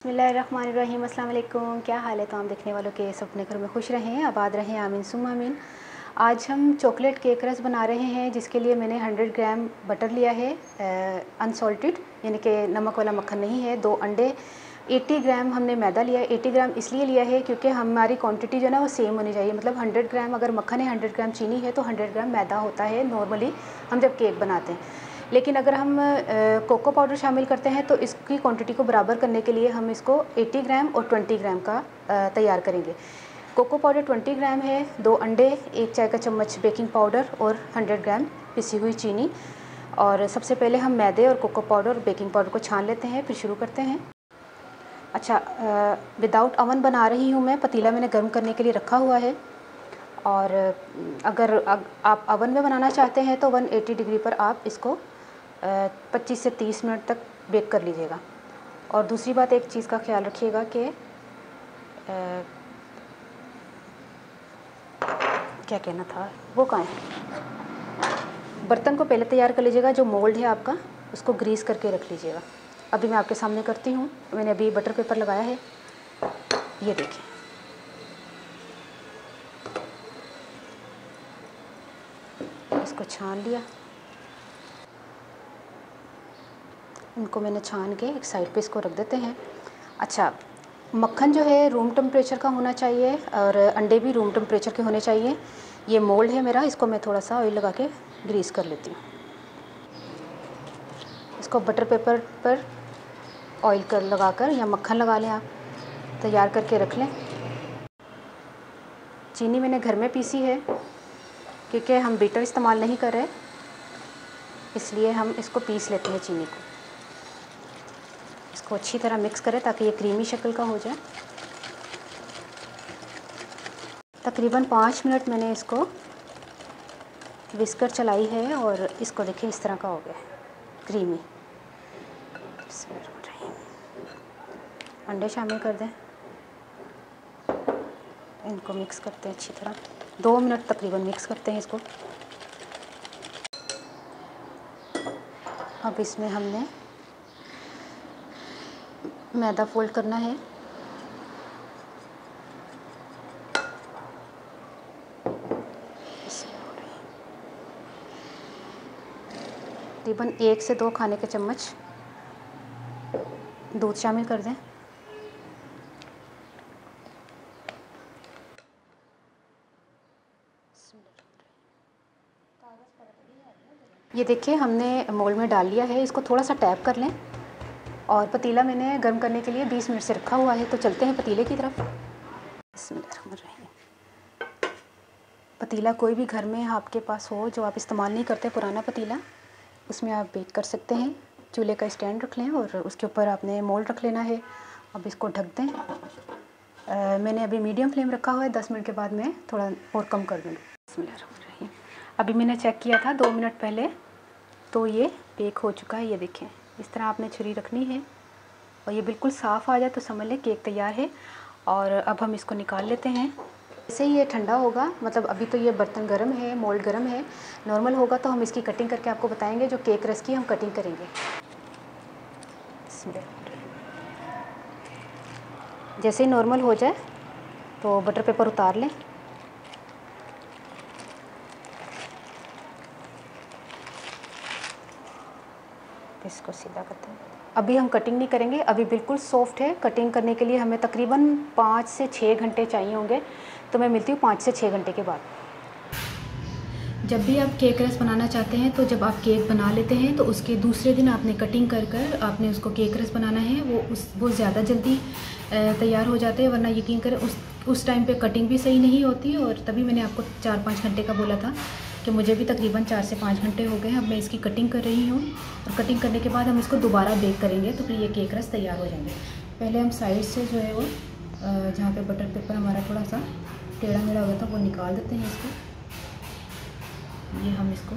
बिस्मिल्लाहिर्रहमानिर्रहीम, अस्सलाम वालेकुम। क्या हाल है तमाम देखने वालों के, सब अपने घर में खुश रहें, आबाद रहें, आमीन सुम्मा आमीन। आज हम चॉकलेट केक रस बना रहे हैं, जिसके लिए मैंने 100 ग्राम बटर लिया है अनसॉल्टेड, यानी कि नमक वाला मक्खन नहीं है। 2 अंडे, 80 ग्राम हमने मैदा लिया है। 80 ग्राम इसलिए लिया है क्योंकि हमारी क्वांटिटी जो है ना वो सेम होनी चाहिए। मतलब 100 ग्राम अगर मक्खन है, 100 ग्राम चीनी है, तो 100 ग्राम मैदा होता है नॉर्मली हम जब केक बनाते हैं। लेकिन अगर हम कोको पाउडर शामिल करते हैं तो इसकी क्वांटिटी को बराबर करने के लिए हम इसको 80 ग्राम और 20 ग्राम का तैयार करेंगे। कोको पाउडर 20 ग्राम है, 2 अंडे, 1 चाय का चम्मच बेकिंग पाउडर और 100 ग्राम पिसी हुई चीनी। और सबसे पहले हम मैदे और कोको पाउडर और बेकिंग पाउडर को छान लेते हैं, फिर शुरू करते हैं। अच्छा, विदाउट अवन बना रही हूँ मैं। पतीला मैंने गर्म करने के लिए रखा हुआ है। और अगर आप अवन में बनाना चाहते हैं तो 180 डिग्री पर आप इसको 25 से 30 मिनट तक बेक कर लीजिएगा। और दूसरी बात, एक चीज़ का ख्याल रखिएगा कि क्या कहना था वो कहाँ है। बर्तन को पहले तैयार कर लीजिएगा, जो मोल्ड है आपका उसको ग्रीस करके रख लीजिएगा। अभी मैं आपके सामने करती हूँ। मैंने अभी बटर पेपर लगाया है, ये देखिए। इसको छान लिया, इनको मैंने छान के एक साइड पे इसको रख देते हैं। अच्छा, मक्खन जो है रूम टेम्परेचर का होना चाहिए और अंडे भी रूम टेम्परेचर के होने चाहिए। ये मोल्ड है मेरा, इसको मैं थोड़ा सा ऑयल लगा के ग्रीस कर लेती हूँ। इसको बटर पेपर पर ऑयल कर लगा कर या मक्खन लगा लें, आप तैयार करके रख लें। चीनी मैंने घर में पीसी है क्योंकि हम बीटर इस्तेमाल नहीं कर रहे, इसलिए हम इसको पीस लेते हैं चीनी को। इसको अच्छी तरह मिक्स करें ताकि ये क्रीमी शक्ल का हो जाए। तकरीबन 5 मिनट मैंने इसको विस्कर चलाई है और इसको देखिए इस तरह का हो गया क्रीमी। अंडे शामिल कर दें, इनको मिक्स करते हैं अच्छी तरह। 2 मिनट तकरीबन मिक्स करते हैं इसको। अब इसमें हमने मैदा फोल्ड करना है। तकरीबन 1 से 2 खाने के चम्मच दूध शामिल कर दें। ये देखिए हमने मोल्ड में डाल लिया है। इसको थोड़ा सा टैप कर लें। और पतीला मैंने गर्म करने के लिए 20 मिनट से रखा हुआ है, तो चलते हैं पतीले की तरफ। पतीला कोई भी घर में आपके पास हो जो आप इस्तेमाल नहीं करते, पुराना पतीला, उसमें आप बेक कर सकते हैं। चूल्हे का स्टैंड रख लें और उसके ऊपर आपने मोल्ड रख लेना है। अब इसको ढक दें। मैंने अभी मीडियम फ्लेम रखा हुआ है। 10 मिनट के बाद मैं थोड़ा और कम कर दूँगी। अभी मैंने चेक किया था 2 मिनट पहले, तो ये बेक हो चुका है। ये देखें, इस तरह आपने छुरी रखनी है और ये बिल्कुल साफ़ आ जाए तो समझ लें केक तैयार है। और अब हम इसको निकाल लेते हैं। जैसे ही ये ठंडा होगा, मतलब अभी तो ये बर्तन गर्म है, मोल्ड गर्म है, नॉर्मल होगा तो हम इसकी कटिंग करके आपको बताएंगे। जो केक रस की हम कटिंग करेंगे, जैसे ही नॉर्मल हो जाए तो बटर पेपर उतार लें। इसको सीधा करते हैं। अभी हम कटिंग नहीं करेंगे, अभी बिल्कुल सॉफ्ट है। कटिंग करने के लिए हमें तकरीबन 5 से 6 घंटे चाहिए होंगे, तो मैं मिलती हूँ 5 से 6 घंटे के बाद। जब भी आप केक रस बनाना चाहते हैं, तो जब आप केक बना लेते हैं तो उसके दूसरे दिन आपने कटिंग कर आपने उसको केक रस बनाना है। वो ज़्यादा जल्दी तैयार हो जाते हैं, वरना यकीन करें उस टाइम पे कटिंग भी सही नहीं होती। और तभी मैंने आपको 4-5 घंटे का बोला था कि मुझे भी तकरीबन 4 से 5 घंटे हो गए। अब मैं इसकी कटिंग कर रही हूँ और कटिंग करने के बाद हम इसको दोबारा बेक करेंगे, तो फिर ये केक रस तैयार हो जाएंगे। पहले हम साइड से जो है वो जहाँ पे बटर पेपर हमारा थोड़ा सा टेढ़ा मेढ़ा हो गया था, वो निकाल देते हैं इसको। ये हम इसको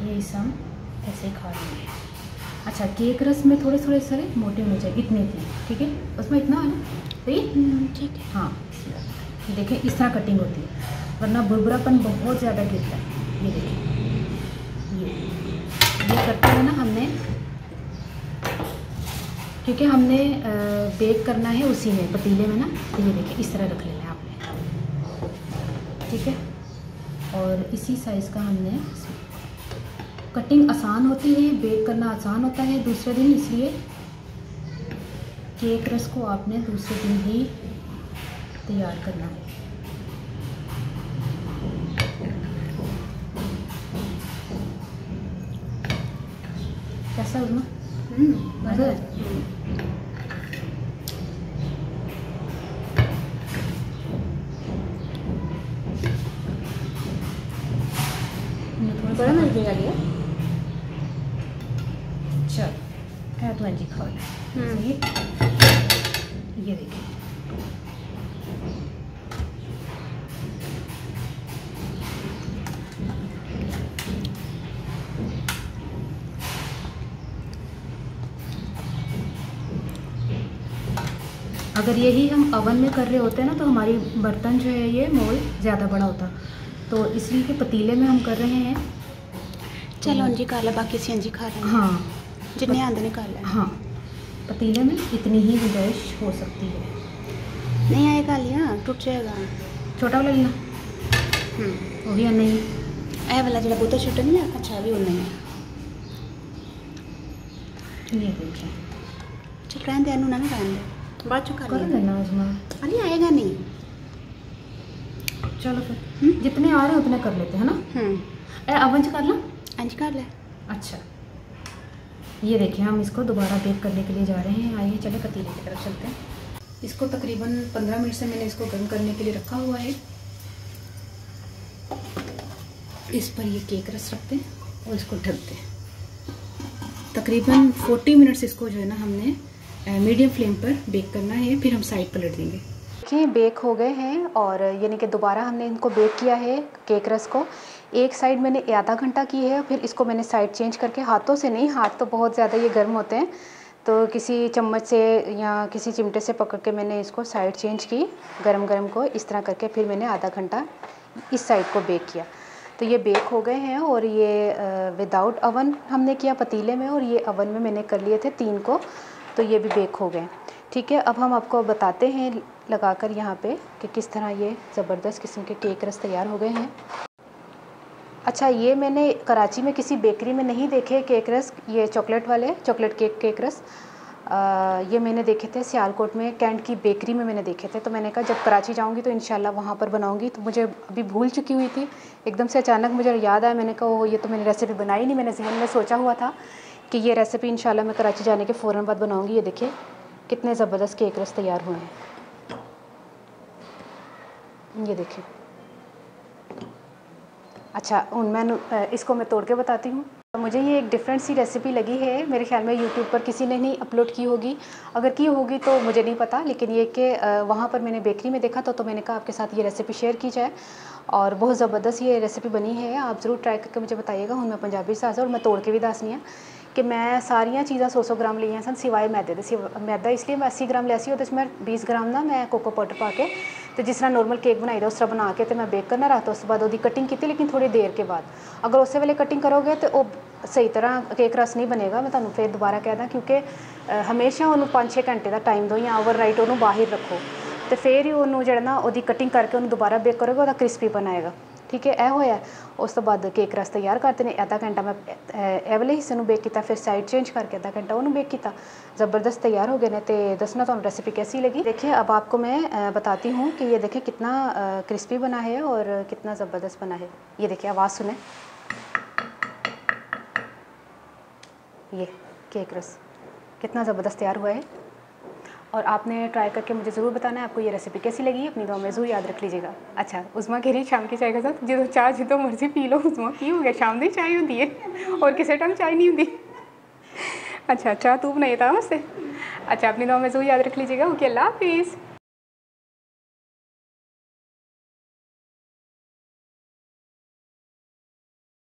ये हम ऐसे ही खा लेंगे। अच्छा, केक रस में थोड़े थोड़े सारे मोटे होने चाहिए, इतने ठीक है, उसमें इतना है ना, सही, ठीक है। हाँ, देखें इस तरह कटिंग होती है, वरना बुरबुरापन बहुत ज़्यादा गिरता है। ये देखिए, ये करते हुए ना हमने, क्योंकि हमने बेक करना है उसी में पतीले में ना, तो ये देखिए इस तरह रख लेना है आपने, ठीक है। और इसी साइज़ का हमने, कटिंग आसान होती है, बेक करना आसान होता है दूसरे दिन, इसलिए केक रस को आपने दूसरे दिन ही तैयार करना है। कैसा उमा? मज़ा है। बड़ा मज़े का लिया। चल है तो जी खाओ। ये देखिए अगर यही हम अवन में कर रहे होते हैं ना तो हमारी बर्तन जो है ये मोल ज़्यादा बड़ा होता, तो इसलिए कि पतीले में हम कर रहे हैं। चलो अंजी खा ला, बाकी से अंजी खा रहे हैं। हाँ जितने आंदे निकाल लें। हाँ, पतीले में इतनी ही गुंजाइश हो सकती है। नहीं आएगा लिया, टूट जाएगा। छोटा वाला लेना, वो भी नहीं ए वाला जो बहुत छोटा नहीं है, अच्छा भी नहीं है। ये देखिए, चल रहने दे, अनु ना रहने दे, बाद चुका कर देना उसमें। अरे आएगा नहीं। चलो फिर जितने आ रहे हैं उतने कर लेते हैं ना। अवन से कर लो, अंज कर ले। अच्छा ये देखिए, हम इसको दोबारा बेक करने के लिए जा रहे हैं। आइए चले पतीले की तरफ चलते हैं। इसको तकरीबन 15 मिनट से मैंने इसको गर्म करने के लिए रखा हुआ है। इस पर ये केक रस रखते हैं और इसको ढकते हैं। तकरीबन 40 मिनट्स इसको जो है ना हमने मीडियम फ्लेम पर बेक करना है, फिर हम साइड पलट देंगे। देखिए बेक हो गए हैं और यानी कि दोबारा हमने इनको बेक किया है केक रस को। एक साइड मैंने आधा घंटा की है, फिर इसको मैंने साइड चेंज करके, हाथों से नहीं, हाथ तो बहुत ज़्यादा ये गर्म होते हैं, तो किसी चम्मच से या किसी चिमटे से पकड़ के मैंने इसको साइड चेंज की गरम गरम को, इस तरह करके फिर मैंने आधा घंटा इस साइड को बेक किया। तो ये बेक हो गए हैं और ये विदाउट अवन हमने किया पतीले में, और ये अवन में मैंने कर लिए थे 3 को, तो ये भी बेक हो गए। ठीक है, अब हम आपको बताते हैं लगाकर यहाँ पे कि किस तरह ये ज़बरदस्त किस्म के केक रस तैयार हो गए हैं। अच्छा, ये मैंने कराची में किसी बेकरी में नहीं देखे केक रस, ये चॉकलेट वाले, चॉकलेट केक रस, ये मैंने देखे थे सियालकोट में कैंट की बेकरी में मैंने देखे थे। तो मैंने कहा जब कराची जाऊंगी तो इंशाल्लाह वहाँ पर बनाऊंगी। तो मुझे अभी भूल चुकी हुई थी, एकदम से अचानक मुझे याद आया, मैंने कहा वो ये तो मैंने रेसिपी बनाई नहीं, मैंने जहन में सोचा हुआ था कि ये रेसिपी इंशाल्लाह मैं कराची जाने के फ़ौरन बाद बनाऊँगी। ये देखिए कितने ज़बरदस्त केक रस तैयार हुए हैं, ये देखिए। अच्छा मैं इसको मैं तोड़ के बताती हूँ। मुझे ये एक डिफरेंट सी रेसिपी लगी है, मेरे ख्याल में यूट्यूब पर किसी ने नहीं अपलोड की होगी, अगर की होगी तो मुझे नहीं पता, लेकिन ये कि वहाँ पर मैंने बेकरी में देखा तो मैंने कहा आपके साथ ये रेसिपी शेयर की जाए। और बहुत ज़बरदस्त ये रेसिपी बनी है, आप ज़रूर ट्राई करके मुझे बताइएगा। हूँ मैं पंजाबी सास और मैं तोड़ के भी दसनी है कि मैं सारिया चीज़ा 100 ग्राम लिया सन सिवाय मैदे दे। मैदा इसलिए मैं 80 ग्राम लिया, तो मैं 20 ग्राम ना मैं कोको पाउडर पा के तो जिस तरह नॉर्मल केक बनाई दा उस तरह बना के तो मैं बेक करना रखता। उस बाद कटिंग की, लेकिन थोड़ी देर के बाद, अगर उस वेले कटिंग करोगे तो वो सही तरह केक रस नहीं बनेगा। मैं तुहानू फिर दोबारा कह दा, क्योंकि हमेशा उन्होंने 5-6 घंटे का टाइम दो या ओवरनाइट उन्होंने बाहर रखो, तो फिर ही उन्होंने जो ना वो कटिंग करके उन्होंने दोबारा बेक करोगे, वह क्रिस्पी बनाएगा। ठीक है, यह होया। उस तो बाद केक रस तैयार करते हैं। आधा घंटा मैं ए वाले हिस्से में बेक किया, फिर साइड चेंज करके आधा घंटा उन्होंने बेक किया। ज़बरदस्त तैयार हो गए ने। तो दसना तो रेसिपी कैसी लगी। देखिए अब आपको मैं बताती हूँ कि ये देखिए कितना क्रिस्पी बना है और कितना ज़बरदस्त बना है। ये देखिए आवाज़ सुने, ये केक रस कितना ज़बरदस्त तैयार हुआ है। और आपने ट्राई करके मुझे ज़रूर बताना है आपको ये रेसिपी कैसी लगी। अपनी दुआ में ज़रूर याद रख लीजिएगा। अच्छा उस्मा कह रही शाम की चाय के साथ जो चाह जितो मर्जी पी लो। उस्मा की हो गया, शाम की चाय होती है और किसी टाइम चाय नहीं होती। अच्छा चाह तू बनाई था मुझसे। अच्छा अपनी दुआ में ज़रूर याद रख लीजिएगा। ओके, अल्लाह हाफिज़।